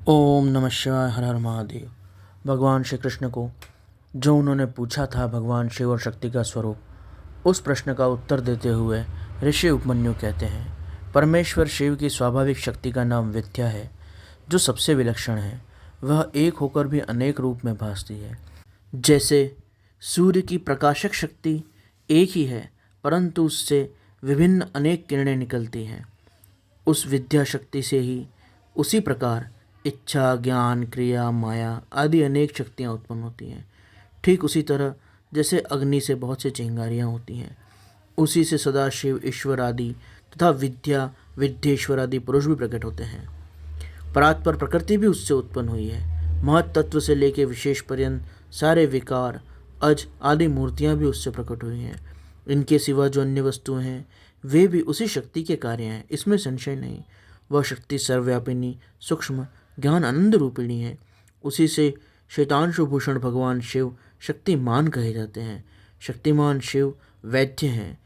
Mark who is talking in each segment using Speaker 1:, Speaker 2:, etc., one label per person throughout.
Speaker 1: ओम नमः शिवाय। हर हर महादेव। भगवान श्री कृष्ण को जो उन्होंने पूछा था भगवान शिव और शक्ति का स्वरूप, उस प्रश्न का उत्तर देते हुए ऋषि उपमन्यु कहते हैं, परमेश्वर शिव की स्वाभाविक शक्ति का नाम विद्या है, जो सबसे विलक्षण है। वह एक होकर भी अनेक रूप में भासती है। जैसे सूर्य की प्रकाशक शक्ति एक ही है, परंतु उससे विभिन्न अनेक किरणें निकलती हैं। उस विद्या शक्ति से ही उसी प्रकार इच्छा, ज्ञान, क्रिया, माया आदि अनेक शक्तियाँ उत्पन्न होती हैं। ठीक उसी तरह जैसे अग्नि से बहुत सी चिंगारियाँ होती हैं, उसी से सदाशिव, ईश्वर आदि तथा विद्या, विद्येश्वर आदि पुरुष भी प्रकट होते हैं। परात्पर प्रकृति भी उससे उत्पन्न हुई है। महत तत्व से लेकर विशेष पर्यंत सारे विकार, अज आदि मूर्तियाँ भी उससे प्रकट हुई हैं। इनके सिवा जो अन्य वस्तुएं हैं वे भी उसी शक्ति के कार्य हैं, इसमें संशय नहीं। वह शक्ति सर्वव्यापिनी, सूक्ष्म, ज्ञान आनंद रूपिणी है। उसी से शैतांशु भूषण भगवान शिव शक्तिमान कहे जाते हैं। शक्तिमान शिव वैद्य हैं,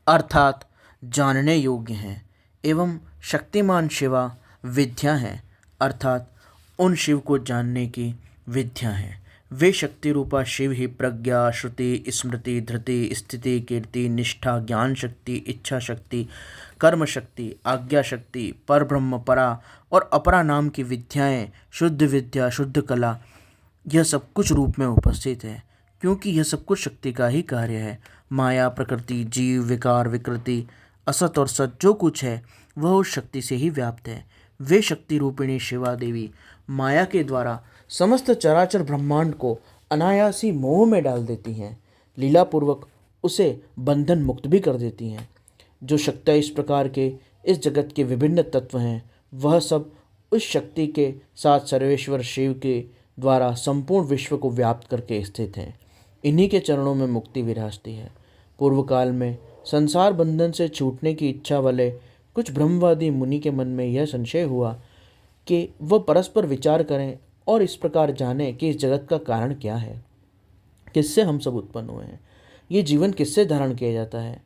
Speaker 1: अर्थात जानने योग्य हैं, एवं शक्तिमान शिवा विद्या हैं, अर्थात उन शिव को जानने की विद्या हैं। वे शक्ति रूपा शिव ही प्रज्ञा, श्रुति, स्मृति, धृति, स्थिति, कीर्ति, निष्ठा, ज्ञान शक्ति, इच्छा शक्ति, कर्म शक्ति, आज्ञा शक्ति, परब्रह्म, परा और अपरा नाम की विद्याएं, शुद्ध विद्या, शुद्ध कला, यह सब कुछ रूप में उपस्थित है, क्योंकि यह सब कुछ शक्ति का ही कार्य है। माया, प्रकृति, जीव, विकार, विकृति, असत और सत जो कुछ है वह उस शक्ति से ही व्याप्त है। वे शक्ति रूपिणी शिवा देवी माया के द्वारा समस्त चराचर ब्रह्मांड को अनायास ही मोह में डाल देती हैं, लीलापूर्वक उसे बंधन मुक्त भी कर देती हैं। जो शक्तियाँ इस प्रकार के इस जगत के विभिन्न तत्व हैं, वह सब उस शक्ति के साथ सर्वेश्वर शिव के द्वारा संपूर्ण विश्व को व्याप्त करके स्थित हैं। इन्हीं के चरणों में मुक्ति विराजती है। पूर्व काल में संसार बंधन से छूटने की इच्छा वाले कुछ ब्रह्मवादी मुनि के मन में यह संशय हुआ कि वह परस्पर विचार करें और इस प्रकार जानें कि इस जगत का कारण क्या है, किससे हम सब उत्पन्न हुए हैं, ये जीवन किससे धारण किया जाता है,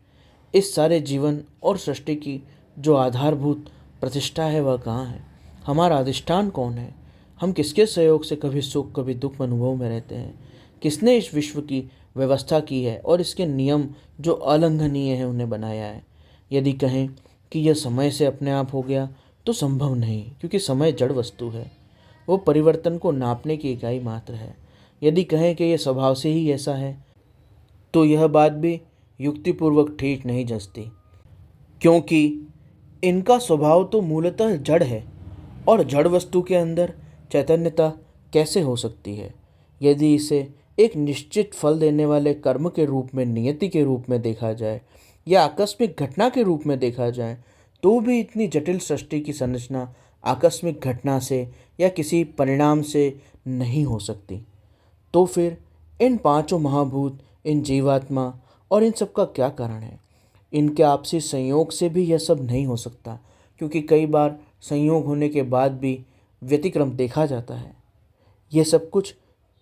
Speaker 1: इस सारे जीवन और सृष्टि की जो आधारभूत प्रतिष्ठा है वह कहाँ है, हमारा अधिष्ठान कौन है, हम किसके सहयोग से कभी सुख कभी दुख अनुभव में रहते हैं, किसने इस विश्व की व्यवस्था की है और इसके नियम जो अलंघनीय है उन्हें बनाया है। यदि कहें कि यह समय से अपने आप हो गया तो संभव नहीं, क्योंकि समय जड़ वस्तु है, वो परिवर्तन को नापने की इकाई मात्र है। यदि कहें कि यह स्वभाव से ही ऐसा है तो यह बात भी युक्तिपूर्वक ठीक नहीं जचती, क्योंकि इनका स्वभाव तो मूलतः जड़ है और जड़ वस्तु के अंदर चैतन्यता कैसे हो सकती है। यदि इसे एक निश्चित फल देने वाले कर्म के रूप में, नियति के रूप में देखा जाए या आकस्मिक घटना के रूप में देखा जाए, तो भी इतनी जटिल सृष्टि की संरचना आकस्मिक घटना से या किसी परिणाम से नहीं हो सकती। तो फिर इन पांचों महाभूत, इन जीवात्मा और इन सब का क्या कारण है। इनके आपसी संयोग से भी यह सब नहीं हो सकता, क्योंकि कई बार संयोग होने के बाद भी व्यतिक्रम देखा जाता है। यह सब कुछ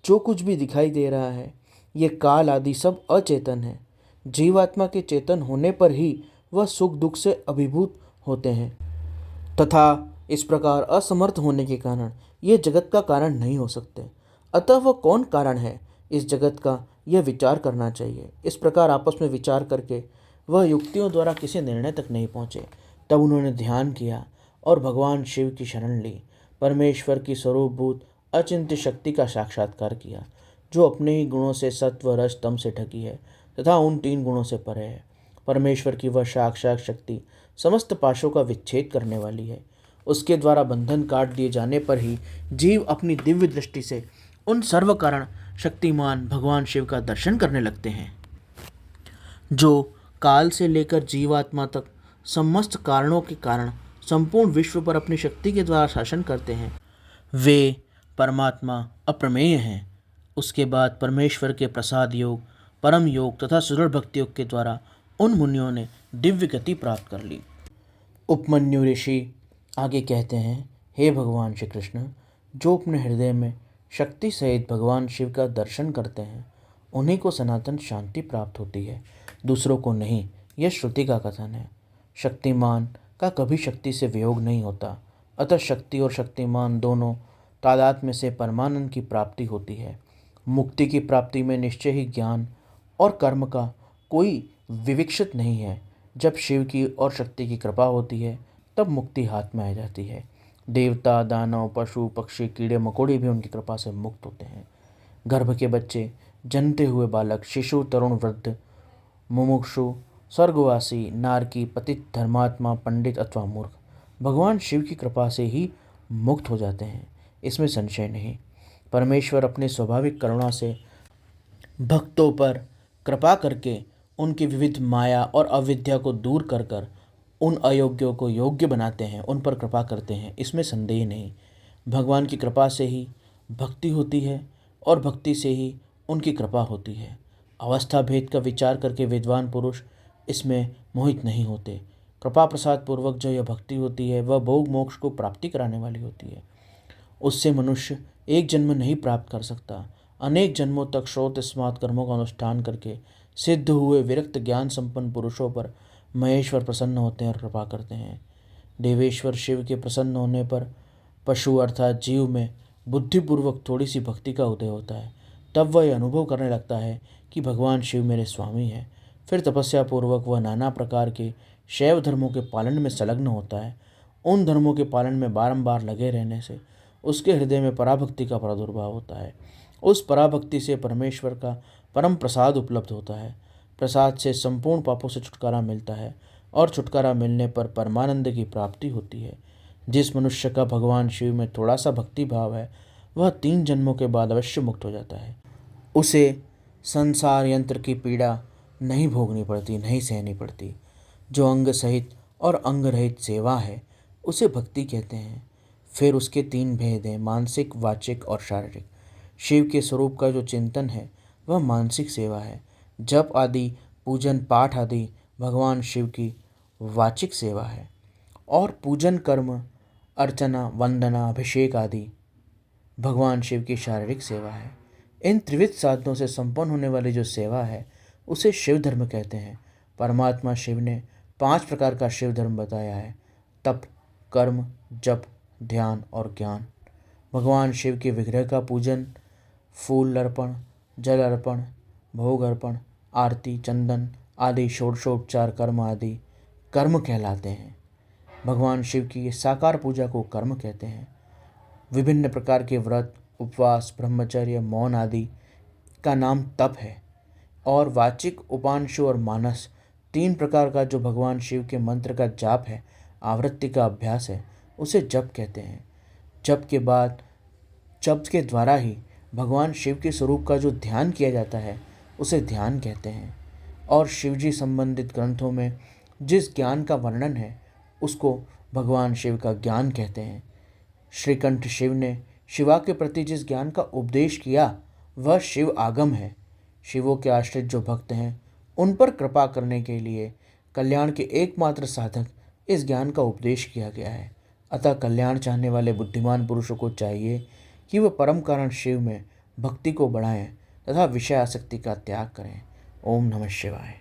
Speaker 1: जो कुछ भी दिखाई दे रहा है, ये काल आदि सब अचेतन है। जीवात्मा के चेतन होने पर ही वह सुख दुख से अभिभूत होते हैं, तथा इस प्रकार असमर्थ होने के कारण ये जगत का कारण नहीं हो सकते। अतः वह कौन कारण है इस जगत का, यह विचार करना चाहिए। इस प्रकार आपस में विचार करके वह युक्तियों द्वारा किसी निर्णय तक नहीं पहुँचे। तब उन्होंने ध्यान किया और भगवान शिव की शरण ली। परमेश्वर की स्वरूपभूत अचिंत्य शक्ति का साक्षात्कार किया, जो अपने ही गुणों से सत्व, रज, तम से ढकी है तथा उन तीन गुणों से परे है। परमेश्वर की वह साक्षात शक्ति समस्त पाशों का विच्छेद करने वाली है। उसके द्वारा बंधन काट दिए जाने पर ही जीव अपनी दिव्य दृष्टि से उन सर्व कारण शक्तिमान भगवान शिव का दर्शन करने लगते हैं, जो काल से लेकर जीवात्मा तक समस्त कारणों के कारण संपूर्ण विश्व पर अपनी शक्ति के द्वारा शासन करते हैं। वे परमात्मा अप्रमेय हैं। उसके बाद परमेश्वर के प्रसाद योग, परम योग तथा सुदृढ़ भक्ति योग के द्वारा उन मुनियों ने दिव्य गति प्राप्त कर ली। उपमन्यु ऋषि आगे कहते हैं, हे भगवान श्री कृष्ण, जो अपने हृदय में शक्ति सहित भगवान शिव का दर्शन करते हैं उन्हीं को सनातन शांति प्राप्त होती है, दूसरों को नहीं। यह श्रुति का कथन है। शक्तिमान का कभी शक्ति से वियोग नहीं होता, अतः शक्ति और शक्तिमान दोनों तादात्म्य से परमानंद की प्राप्ति होती है। मुक्ति की प्राप्ति में निश्चय ही ज्ञान और कर्म का कोई विवक्षित नहीं है। जब शिव की और शक्ति की कृपा होती है तब मुक्ति हाथ में आ जाती है। देवता, दानव, पशु, पक्षी, कीड़े मकोड़े भी उनकी कृपा से मुक्त होते हैं। गर्भ के बच्चे, जन्मते हुए बालक, शिशु, तरुण, वृद्ध, मुमुक्षु, स्वर्गवासी, नारकी, पतित, धर्मात्मा, पंडित अथवा मूर्ख भगवान शिव की कृपा से ही मुक्त हो जाते हैं, इसमें संशय नहीं। परमेश्वर अपने स्वाभाविक करुणा से भक्तों पर कृपा करके उनकी विविध माया और अविद्या को दूर कर कर उन अयोग्यों को योग्य बनाते हैं, उन पर कृपा करते हैं, इसमें संदेह नहीं। भगवान की कृपा से ही भक्ति होती है और भक्ति से ही उनकी कृपा होती है। अवस्था भेद का विचार करके विद्वान पुरुष इसमें मोहित नहीं होते। कृपा प्रसाद पूर्वक जो यह भक्ति होती है वह भोग मोक्ष को प्राप्ति कराने वाली होती है। उससे मनुष्य एक जन्म नहीं प्राप्त कर सकता, अनेक जन्मों तक श्रोत स्मार्त कर्मों का अनुष्ठान करके सिद्ध हुए विरक्त ज्ञान संपन्न पुरुषों पर महेश्वर प्रसन्न होते हैं और कृपा करते हैं। देवेश्वर शिव के प्रसन्न होने पर पशु अर्थात जीव में बुद्धिपूर्वक थोड़ी सी भक्ति का उदय होता है। तब वह अनुभव करने लगता है कि भगवान शिव मेरे स्वामी हैं। फिर तपस्या पूर्वक वह नाना प्रकार के शैव धर्मों के पालन में संलग्न होता है। उन धर्मों के पालन में बारंबार लगे रहने से उसके हृदय में पराभक्ति का प्रादुर्भाव होता है। उस पराभक्ति से परमेश्वर का परम प्रसाद उपलब्ध होता है। प्रसाद से संपूर्ण पापों से छुटकारा मिलता है और छुटकारा मिलने पर परमानंद की प्राप्ति होती है। जिस मनुष्य का भगवान शिव में थोड़ा सा भक्ति भाव है वह 3 जन्मों के बाद अवश्य मुक्त हो जाता है। उसे संसार यंत्र की पीड़ा नहीं भोगनी पड़ती, नहीं सहनी पड़ती। जो अंग सहित और अंग रहित सेवा है उसे भक्ति कहते हैं। फिर उसके 3 भेद हैं, मानसिक, वाचिक और शारीरिक। शिव के स्वरूप का जो चिंतन है वह मानसिक सेवा है। जप आदि, पूजन पाठ आदि भगवान शिव की वाचिक सेवा है और पूजन कर्म, अर्चना, वंदना, अभिषेक आदि भगवान शिव की शारीरिक सेवा है। इन त्रिविध साधनों से संपन्न होने वाली जो सेवा है उसे शिव धर्म कहते हैं। परमात्मा शिव ने 5 प्रकार का शिव धर्म बताया है: तप, कर्म, जप, ध्यान और ज्ञान। भगवान शिव के विग्रह का पूजन, फूल अर्पण, जल अर्पण, भोग अर्पण, आरती, चंदन आदि षोडशोपचार कर्म आदि कर्म कहलाते हैं। भगवान शिव की ये साकार पूजा को कर्म कहते हैं। विभिन्न प्रकार के व्रत, उपवास, ब्रह्मचर्य, मौन आदि का नाम तप है। और वाचिक, उपांशु और मानस 3 प्रकार का जो भगवान शिव के मंत्र का जाप है, आवृत्ति का अभ्यास है, उसे जप कहते हैं। जप के द्वारा ही भगवान शिव के स्वरूप का जो ध्यान किया जाता है उसे ध्यान कहते हैं। और शिवजी संबंधित ग्रंथों में जिस ज्ञान का वर्णन है उसको भगवान शिव का ज्ञान कहते हैं। श्रीकंठ शिव ने शिवा के प्रति जिस ज्ञान का उपदेश किया वह शिव आगम है। शिवों के आश्रित जो भक्त हैं उन पर कृपा करने के लिए कल्याण के एकमात्र साधक इस ज्ञान का उपदेश किया गया है। अतः कल्याण चाहने वाले बुद्धिमान पुरुषों को चाहिए कि वह परम कारण शिव में भक्ति को बढ़ाएं तथा विषय आसक्ति का त्याग करें। ओम नमः शिवाय।